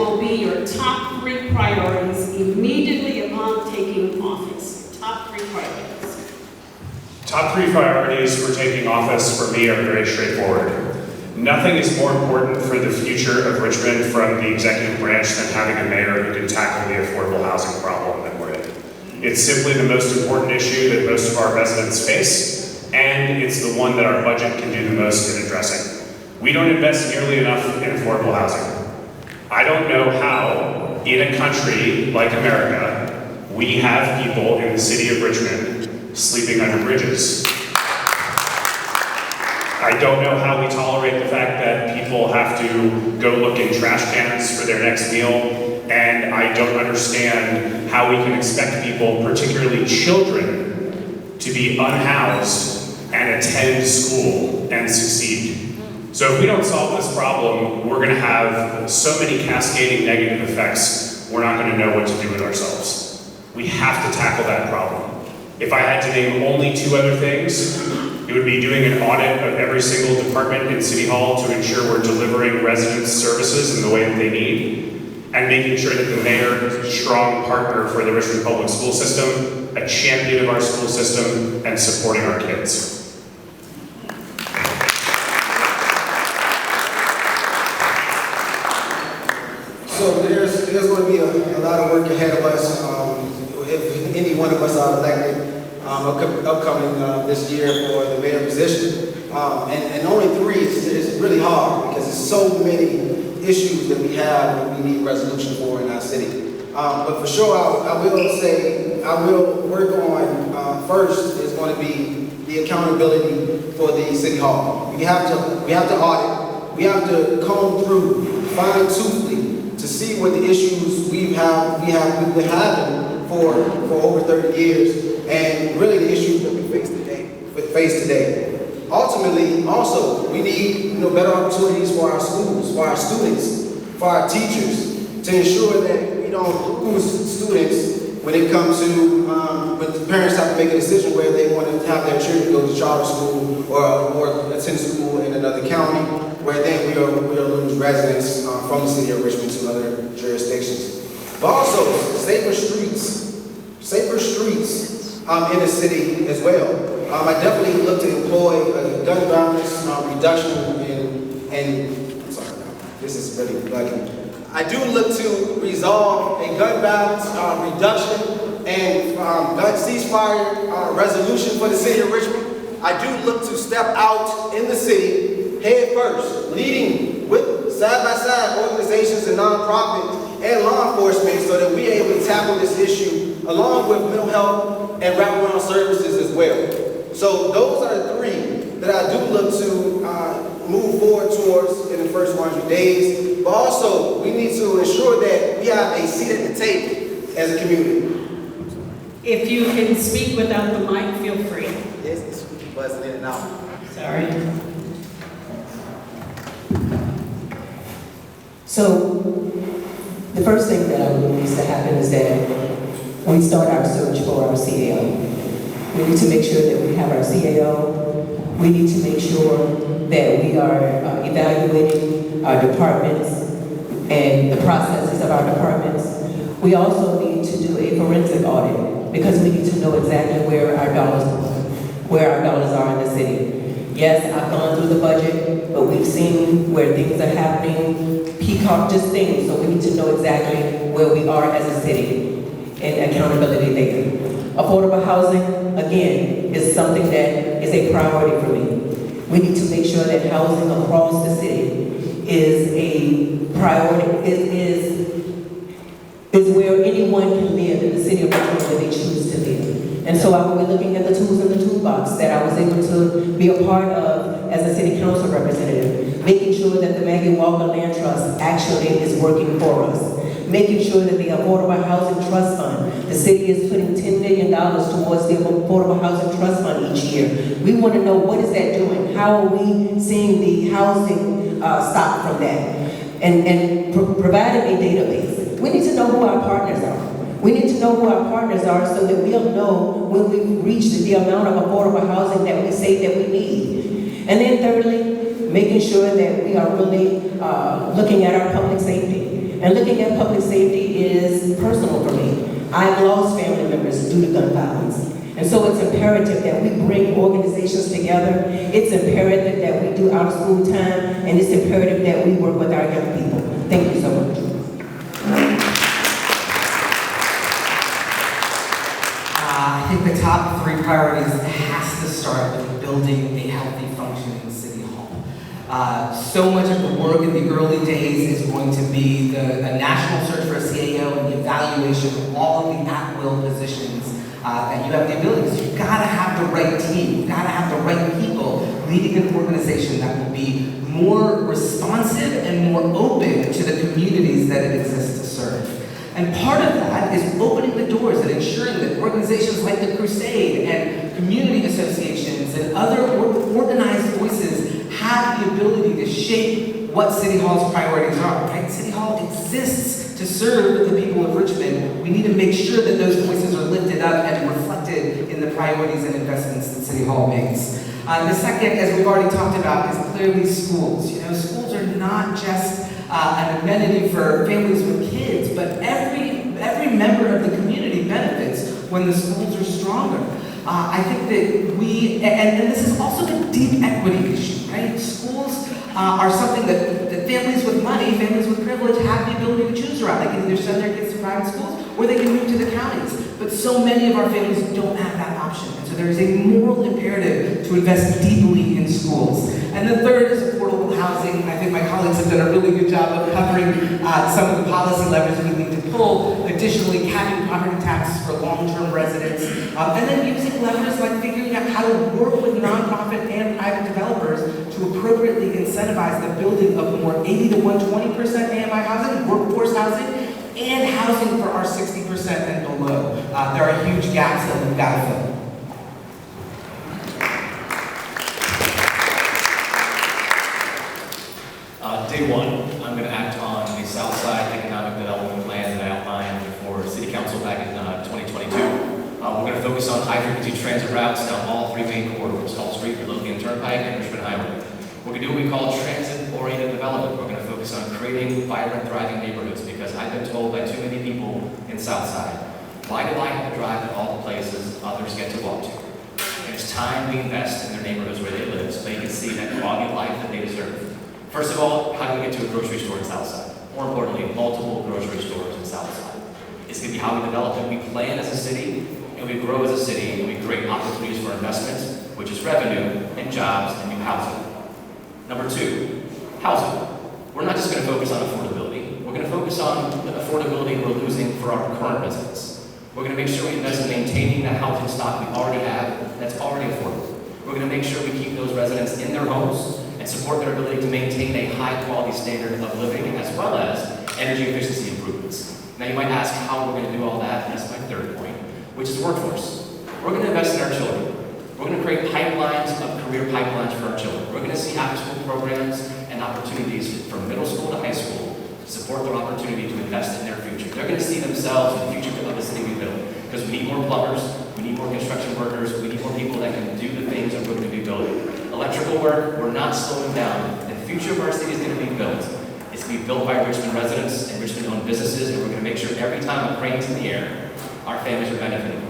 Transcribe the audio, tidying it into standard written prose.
will be your top 3 priorities immediately upon taking office? Top 3 priorities. Top 3 priorities for taking office for me are very straightforward. Nothing is more important for the future of Richmond from the executive branch than having a mayor who can tackle the affordable housing problem that we're in. It's simply the most important issue that most of our residents face, and it's the one that our budget can do the most in addressing. We don't invest nearly enough in affordable housing. I don't know how, in a country like America, we have people in the city of Richmond sleeping under bridges. I don't know how we tolerate the fact that people have to go look in trash cans for their next meal, and I don't understand how we can expect people, particularly children, to be unhoused and attend school and succeed. So if we don't solve this problem, we're gonna have so many cascading negative effects, we're not gonna know what to do with ourselves. We have to tackle that problem. If I had to name only 2 other things, it would be doing an audit of every single department in City Hall to ensure we're delivering residents services in the way that they need, and making sure that the mayor is a strong partner for the Richmond Public School System, a champion of our school system, and supporting our kids. So there's going to be a lot of work ahead of us. If any one of us are elected upcoming this year for the mayor position, and only 3 is really hard because there's so many issues that we have that we need resolution for in our city. But for sure, I will say I will work on first is going to be the accountability for the city hall. We have to audit. We have to comb through fine-toothly to see what the issues we've been having for over 30 years. And really the issues that we face today. Ultimately, also, we need better opportunities for our schools, for our students, for our teachers, to ensure that we don't lose students when it comes to, when the parents have to make a decision where they want to have their children go to charter school or attend school in another county, where then we'll lose residents from the city of Richmond to other jurisdictions. But also, safer streets in the city as well. I definitely look to employ gun violence reduction and I'm sorry, this is really bugging. I do look to resolve a gun violence reduction and gun ceasefire resolution for the city of Richmond. I do look to step out in the city head first, leading with side-by-side organizations and nonprofits and law enforcement so that we're able to tackle this issue along with mental health and wraparound services as well. So those are the 3 that I do look to move forward towards in the first 100 days. But also, we need to ensure that we have a seat at the table as a community. If you can speak without the mic, feel free. Yes, it's buzzing in and out. Sorry. So, the first thing that I believe needs to happen is that we start our search for our CAO. We need to make sure that we have our CAO. We need to make sure that we are evaluating our departments and the processes of our departments. We also need to do a forensic audit because we need to know exactly where our dollars are in the city. Yes, I've gone through the budget, but we've seen where things are happening, peacock just things, so we need to know exactly where we are as a city and accountability there. Affordable housing, again, is something that is a priority for me. We need to make sure that housing across the city is a priority, is where anyone can live in the city of Richmond where they choose to live. And so I will be looking at the tools in the toolbox that I was able to be a part of as a city council representative, making sure that the Maggie Walker Land Trust actually is working for us. Making sure that the Affordable Housing Trust Fund, the city is putting $10 million towards the Affordable Housing Trust Fund each year. We want to know what is that doing? How are we seeing the housing stock from that? And providing a database. We need to know who our partners are. We need to know who our partners are so that we'll know when we've reached the amount of affordable housing that we say that we need. And then thirdly, making sure that we are really looking at our public safety. And looking at public safety is personal for me. I've lost family members due to gun violence. And so it's imperative that we bring organizations together. It's imperative that we do out of school time, and it's imperative that we work with our young people. Thank you so much. I think the top 3 priorities has to start with building a healthy, functioning City Hall. So much of the work in the early days is going to be a national search for a CAO and the evaluation of all of the at-will positions that you have the abilities. You've got to have the right team. You've got to have the right people leading an organization that will be more responsive and more open to the communities that it exists to serve. And part of that is opening the doors and ensuring that organizations like the Crusade and community associations and other organized voices have the ability to shape what City Hall's priorities are, right? City Hall exists to serve the people of Richmond. We need to make sure that those voices are lifted up and reflected in the priorities and investments that City Hall makes. The second, as we've already talked about, is clearly schools. You know, schools are not just an amenity for families with kids, but every member of the community benefits when the schools are stronger. I think that and this is also a deep equity issue, right? Schools are something that families with money, families with privilege have the ability to choose around. They can either send their kids to private schools or they can move to the counties. But so many of our families don't have that option. And so there is a moral imperative to invest deeply in schools. And the third is affordable housing. I think my colleagues have done a really good job of covering some of the policy levers we need to pull. Additionally, capping property taxes for long-term residents. And then using levers like figuring out how to work with nonprofit and private developers to appropriately incentivize the building of more 80 to 120% AMI housing, workforce housing, and housing for our 60% and below. There are huge gaps that we've got to fill. Day one, I'm going to act on the Southside Economic Development Plan that I outlined for City Council back in 2022. We're going to focus on high-frequency transit routes down all 3 main corridors, Hull Street, Midlothian Turnpike, and Richmond Highway. We're going to do what we call transit-oriented development. We're going to focus on creating vibrant, thriving neighborhoods because I've been told by too many people in Southside, why do I have to drive to all the places others get to walk to? And it's time we invest in their neighborhoods where they live so they can see that quality of life that they deserve. First of all, how do we get to a grocery store in Southside? More importantly, multiple grocery stores in Southside. It's going to be how we develop it. We plan as a city, and we grow as a city, and we create opportunities for investments, which is revenue, and jobs, and new housing. Number 2, housing. We're not just going to focus on affordability. We're going to focus on the affordability we're losing for our current residents. We're going to make sure we invest in maintaining the housing stock we already have that's already affordable. We're going to make sure we keep those residents in their homes and support their ability to maintain a high-quality standard of living as well as energy efficiency improvements. Now you might ask how we're going to do all that, and that's my third point, which is workforce. We're going to invest in our children. We're going to create pipelines of career pipelines for our children. We're going to see after-school programs and opportunities from middle school to high school to support their opportunity to invest in their future. They're going to see themselves in the future of the city we build because we need more plumbers, we need more construction workers, we need more people that can do the things that we're going to be building. Electrical work, we're not slowing down. The future of our city is going to be built. It's going to be built by Richmond residents and Richmond-owned businesses, and we're going to make sure every time a crane's in the air, our families are benefiting.